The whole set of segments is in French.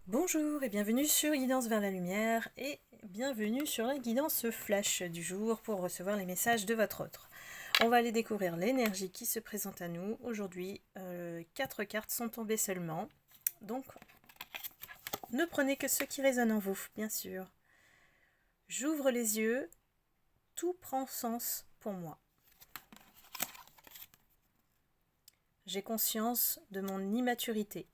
Bonjour et bienvenue sur Guidance vers la lumière et bienvenue sur la guidance flash du jour pour recevoir les messages de votre autre. On va aller découvrir l'énergie qui se présente à nous. Aujourd'hui, 4 cartes sont tombées seulement, donc ne prenez que ce qui résonne en vous, bien sûr. J'ouvre les yeux, tout prend sens pour moi. J'ai conscience de mon immaturité.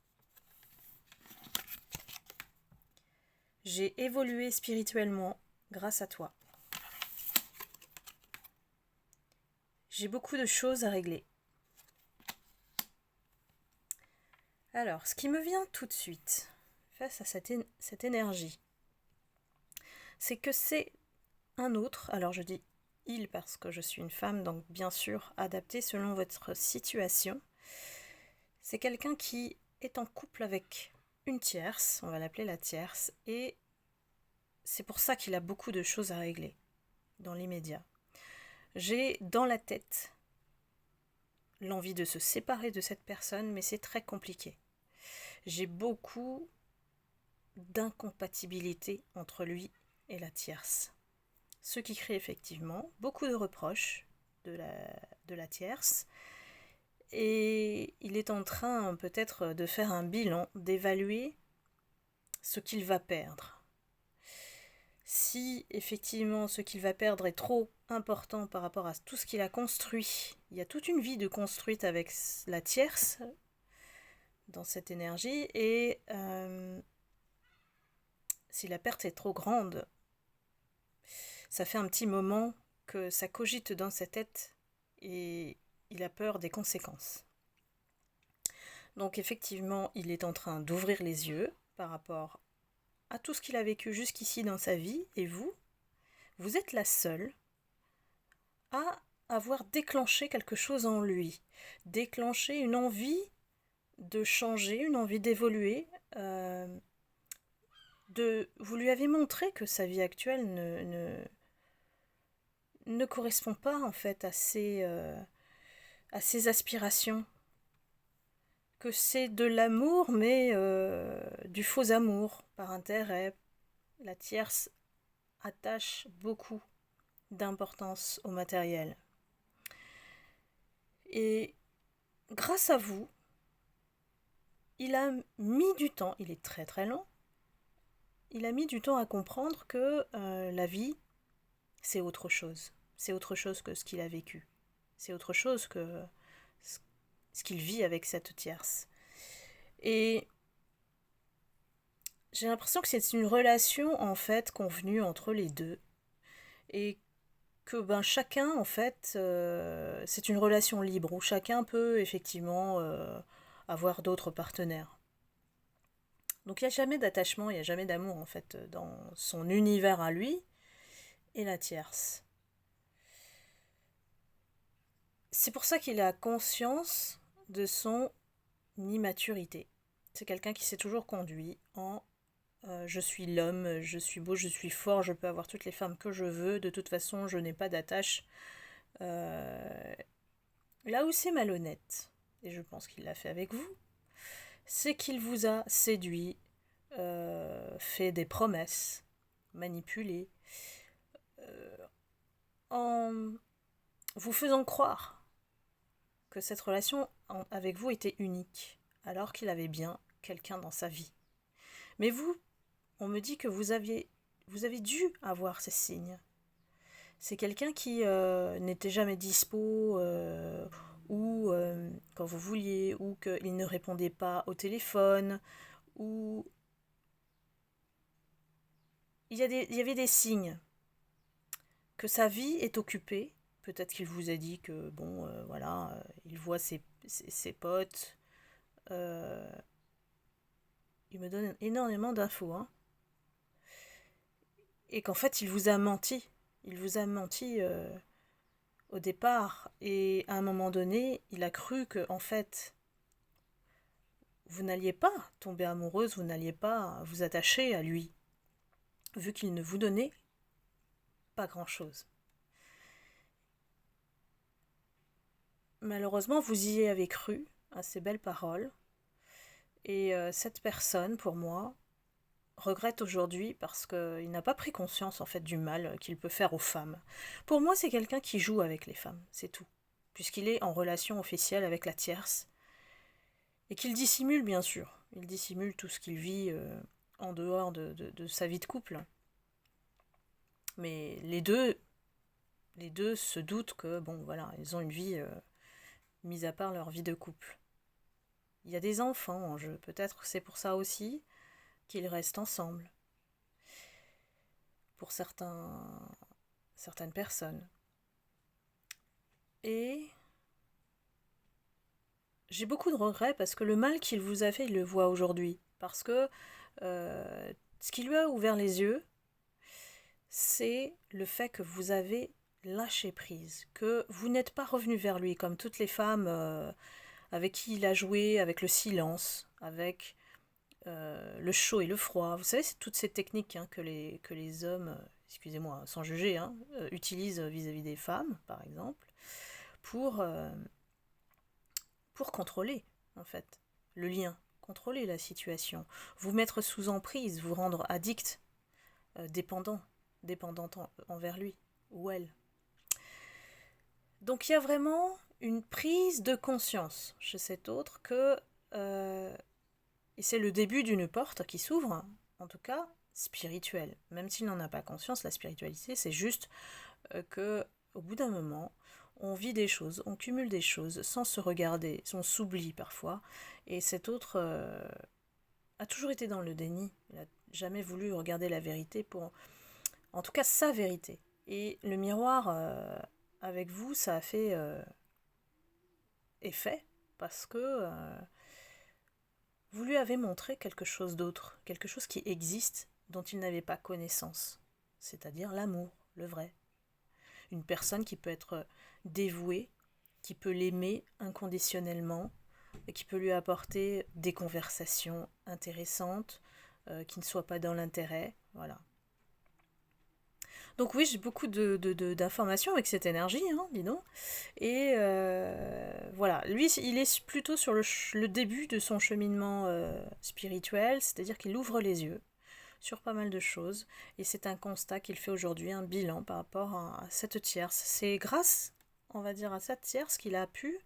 J'ai évolué spirituellement grâce à toi. J'ai beaucoup de choses à régler. Alors, ce qui me vient tout de suite face à cette énergie, c'est que c'est un autre, alors je dis il parce que je suis une femme, donc bien sûr adapté selon votre situation. C'est quelqu'un qui est en couple avec une tierce, on va l'appeler la tierce, et c'est pour ça qu'il a beaucoup de choses à régler dans l'immédiat. J'ai dans la tête l'envie de se séparer de cette personne, mais c'est très compliqué. J'ai beaucoup d'incompatibilité entre lui et la tierce. Ce qui crée effectivement beaucoup de reproches de la tierce. Et il est en train peut-être de faire un bilan, d'évaluer ce qu'il va perdre. Si effectivement ce qu'il va perdre est trop important par rapport à tout ce qu'il a construit, il y a toute une vie de construite avec la tierce dans cette énergie, et si la perte est trop grande, ça fait un petit moment que ça cogite dans sa tête et il a peur des conséquences. Donc effectivement, il est en train d'ouvrir les yeux par rapport à tout ce qu'il a vécu jusqu'ici dans sa vie, et vous êtes la seule à avoir déclenché quelque chose en lui, déclenché une envie de changer, une envie d'évoluer. Vous lui avez montré que sa vie actuelle ne correspond pas en fait à ses aspirations, que c'est de l'amour, mais du faux amour, par intérêt. La tierce attache beaucoup d'importance au matériel. Et grâce à vous, il a mis du temps, il est très très lent, il a mis du temps à comprendre que la vie, c'est autre chose. C'est autre chose que ce qu'il a vécu. C'est autre chose que ce qu'il vit avec cette tierce. Et j'ai l'impression que c'est une relation en fait convenue entre les deux, et que chacun en fait c'est une relation libre où chacun peut effectivement avoir d'autres partenaires. Donc il n'y a jamais d'attachement, il n'y a jamais d'amour en fait dans son univers à lui et la tierce. C'est pour ça qu'il a conscience de son immaturité. C'est quelqu'un qui s'est toujours conduit en je suis l'homme, je suis beau, je suis fort, je peux avoir toutes les femmes que je veux, de toute façon je n'ai pas d'attache. Là où c'est malhonnête, et je pense qu'il l'a fait avec vous, c'est qu'il vous a séduit, fait des promesses, manipulé, en vous faisant croire que cette relation avec vous était unique, alors qu'il avait bien quelqu'un dans sa vie. Mais vous, on me dit que vous avez dû avoir ces signes. C'est quelqu'un qui n'était jamais dispo, ou quand vous vouliez, ou qu'il ne répondait pas au téléphone, ou il y avait des signes que sa vie est occupée. Peut-être qu'il vous a dit que, bon, voilà, il voit ses potes. Il me donne énormément d'infos, hein. Et qu'en fait, il vous a menti. Il vous a menti au départ. Et à un moment donné, il a cru que, en fait, vous n'alliez pas tomber amoureuse, vous n'alliez pas vous attacher à lui, vu qu'il ne vous donnait pas grand-chose. Malheureusement, vous y avez cru à ces belles paroles. Et cette personne, pour moi, regrette aujourd'hui parce qu'il n'a pas pris conscience en fait du mal qu'il peut faire aux femmes. Pour moi, c'est quelqu'un qui joue avec les femmes, c'est tout. Puisqu'il est en relation officielle avec la tierce. Et qu'il dissimule bien sûr. Il dissimule tout ce qu'il vit en dehors de sa vie de couple. Mais les deux se doutent que, bon voilà, ils ont une vie mis à part leur vie de couple. Il y a des enfants en jeu, peut-être que c'est pour ça aussi qu'ils restent ensemble. Pour certaines personnes. Et j'ai beaucoup de regrets parce que le mal qu'il vous a fait, il le voit aujourd'hui. Parce que ce qui lui a ouvert les yeux, c'est le fait que vous avez lâché prise, que vous n'êtes pas revenu vers lui comme toutes les femmes avec qui il a joué, avec le silence, avec le chaud et le froid. Vous savez, c'est toutes ces techniques que les hommes, excusez-moi, sans juger, utilisent vis-à-vis des femmes, par exemple, pour contrôler, en fait, le lien, contrôler la situation, vous mettre sous emprise, vous rendre addict, dépendant envers lui ou elle. Donc il y a vraiment une prise de conscience chez cet autre que et c'est le début d'une porte qui s'ouvre, en tout cas spirituelle. Même s'il n'en a pas conscience, la spiritualité, c'est juste que au bout d'un moment, on vit des choses, on cumule des choses sans se regarder, on s'oublie parfois. Et cet autre a toujours été dans le déni. Il n'a jamais voulu regarder la vérité pour, en tout cas, sa vérité. Et le miroir avec vous, ça a fait effet parce que vous lui avez montré quelque chose d'autre, quelque chose qui existe, dont il n'avait pas connaissance, c'est-à-dire l'amour, le vrai. Une personne qui peut être dévouée, qui peut l'aimer inconditionnellement, et qui peut lui apporter des conversations intéressantes, qui ne soient pas dans l'intérêt, voilà. Donc oui, j'ai beaucoup d'informations avec cette énergie, dis donc. Et voilà, lui, il est plutôt sur le début de son cheminement spirituel, c'est-à-dire qu'il ouvre les yeux sur pas mal de choses. Et c'est un constat qu'il fait aujourd'hui, un bilan par rapport à cette tierce. C'est grâce, on va dire, à cette tierce qu'il a pu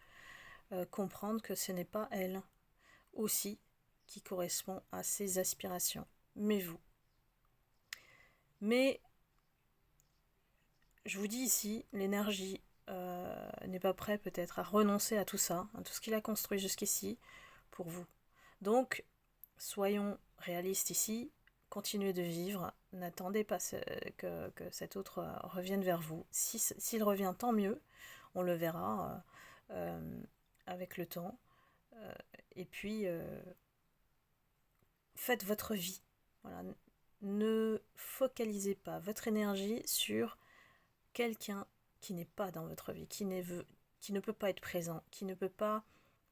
comprendre que ce n'est pas elle aussi qui correspond à ses aspirations, mais vous. Mais je vous dis ici, l'énergie n'est pas prête peut-être à renoncer à tout ça, à tout ce qu'il a construit jusqu'ici pour vous. Donc, soyons réalistes ici, continuez de vivre, n'attendez pas que cet autre revienne vers vous. S'il revient, tant mieux, on le verra avec le temps. Et puis, faites votre vie. Voilà. Ne focalisez pas votre énergie sur quelqu'un qui n'est pas dans votre vie, qui ne peut pas être présent, qui ne peut pas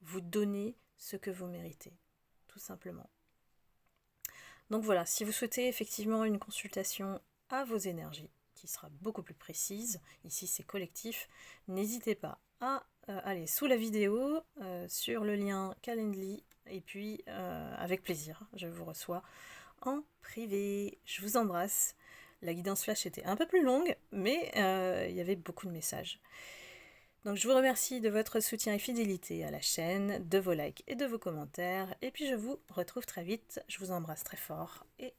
vous donner ce que vous méritez, tout simplement. Donc voilà, si vous souhaitez effectivement une consultation à vos énergies, qui sera beaucoup plus précise, ici c'est collectif, n'hésitez pas à aller sous la vidéo, sur le lien Calendly, et puis avec plaisir, je vous reçois en privé. Je vous embrasse. La guidance flash était un peu plus longue, mais il y avait beaucoup de messages. Donc je vous remercie de votre soutien et fidélité à la chaîne, de vos likes et de vos commentaires. Et puis je vous retrouve très vite. Je vous embrasse très fort et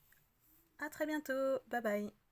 à très bientôt. Bye bye.